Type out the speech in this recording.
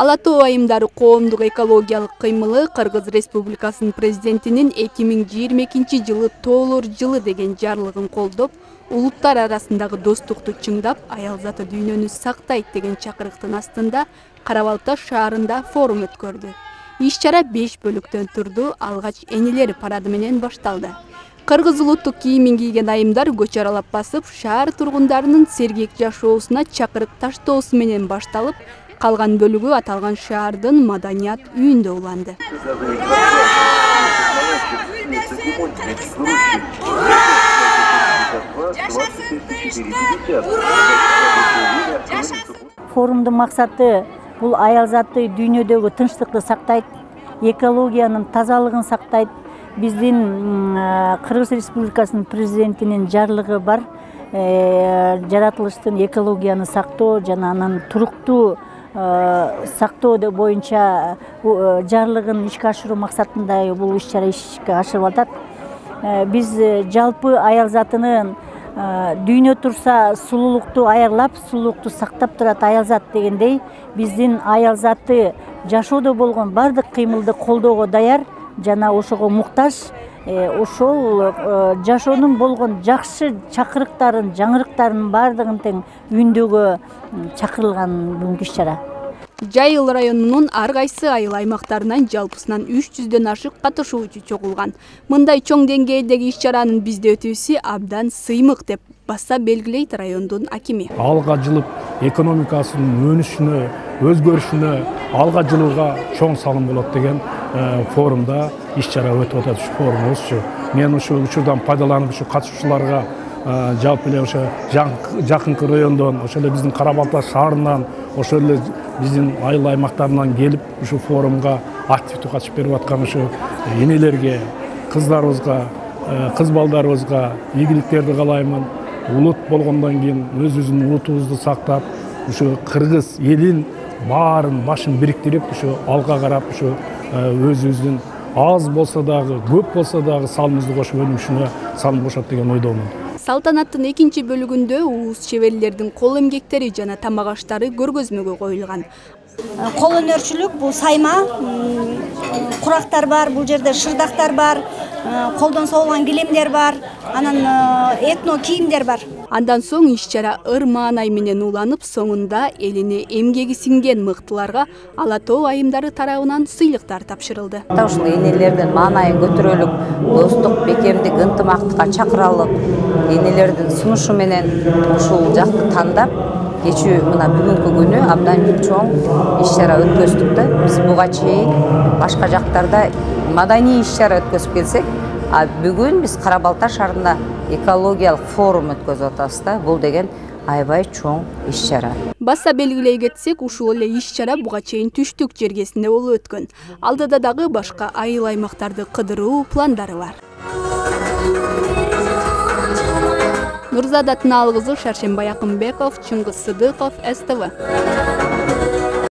Ала Тоо айымдары коомдук экологиялык кыймылы Кыргыз Республикасынын президентинин 2022 жылы тоолор жылы деген жарлыгын колдоп, улуттар арасындагы достукту чыңдап, аял заты дүйнөнү сактайт деген чакырыктын астында Кара Балта шаарында форум өткөрдү. Иш-чара 5 бөлүктөн турду, алгач энелер парады менен башталды. Кыргыз улуттук кийимин кийген айымдар көчө аралап басып, шаар тургундарынын сергек жашоосуна чакырык таштоосу менен башталып, калган бөлүгү аталган шаардын маданият үйүндө уланды. Форумдун максаты бул аял заты дүйнөдөгү тынчтыкты сактайт, экологиянын тазалыгын сактайт. Биздин Кыргыз Республикасынын президентинин жарлыгы бар. Жаратылыштын экологияны сактоо жана анан туруктуу сактоо боюнча жарлыгын ишке ашыруу максатында бул иш-чара ишке ашырылып атат. Биз жалпы аял затынын дүйнө турса сулуулукту аярлап, сулуулукту сактап турат аял зат дегендей, биздин аял заты жашоодо болгон бардык кыймылды колдоого даяр жана ошого муктаж. Ошол жашоонун болгон жакшы чакырыктарын, жаңырыктарын бардыгын тең үйүндөгө чакырылган бүгүнкү иш-чара. Жайыл районунун ар кайсы айыл аймактарынан жалпысынан 300дөн ашык катышуучу чогулган. Мындай чоң деңгээлдеги иш-чаранын бизде өтүүсү абдан сыймык деп баса белгилейт райондун акими. Алга жылып экономикасынын өнүшүнө, өзгөрүшүнө, алга жылууга чоң салым болот деген форумда иш-чара өтүп атат. Ушу форум ошо. Мен ушул учурдан пайдаланып ушу катышуучуларга жалпы эле ошо жакынкы райондон, ошол эле биздин Кара Балта шаарынан, ошол эле биздин айыл аймактарынан келип ушу форумга активдүү катышып берип аткан ушу энелерге, кыздарыбызга, кыз балдарыбызга ийгиликтерди каалаймын. Улут болгондон кийин өзүбүздүн улутубузду сактап, ушу кыргыз элин баарын башын бириктирип, ушу алга карап, ушу өзүбүздүн аз болсо дагы, көп болсо дагы салымыбызды кошуп өнүгүшүнө салым кошот деген ойдомун. Салтанаттын экинчи бөлүгүндө уус чеберлердин кол эмгектери жана тамак аштары көргөзмөгө коюлган. Кол өнөрчүлүк бул сайма, курактар бар, бул жерде шырдактар бар, колдон соолган килемдер бар, анан этно кийимдер бар. Андан соң иш-чара ыр маанай менен уланып, соңунда элине эмгеги сиңген мыктыларга Ала Тоо айымдары тарабынан сыйлыктар тапшырылды. Ушул энелердин маанайын көтөрөлүк, достук, бекемдик, ынтымактыкка чакыралып, энелердин сунушу менен ушул жакты тандап, кечүү мына бүгүнкү күнү абдан чоң иш-чара өткөздүк да. Биз буга чейин башка жактарда маданий иш-чара өткөзүп келсек, а бүгүн биз Кара Балта шаарында экологиялык форум өткөзүп атабыз да. Бул деген аябай чоң иш-чара. Баса белгилей кетсек, ушул эле иш-чара буга чейин түштүк жергесинде болуп өткөн. Алдыда дагы башка айыл аймактарды кыдыруу пландары бар. Нурзада Тыналкызы, Шаршембай Акымбеков, Чыңгыз Сыдыков, СТВ.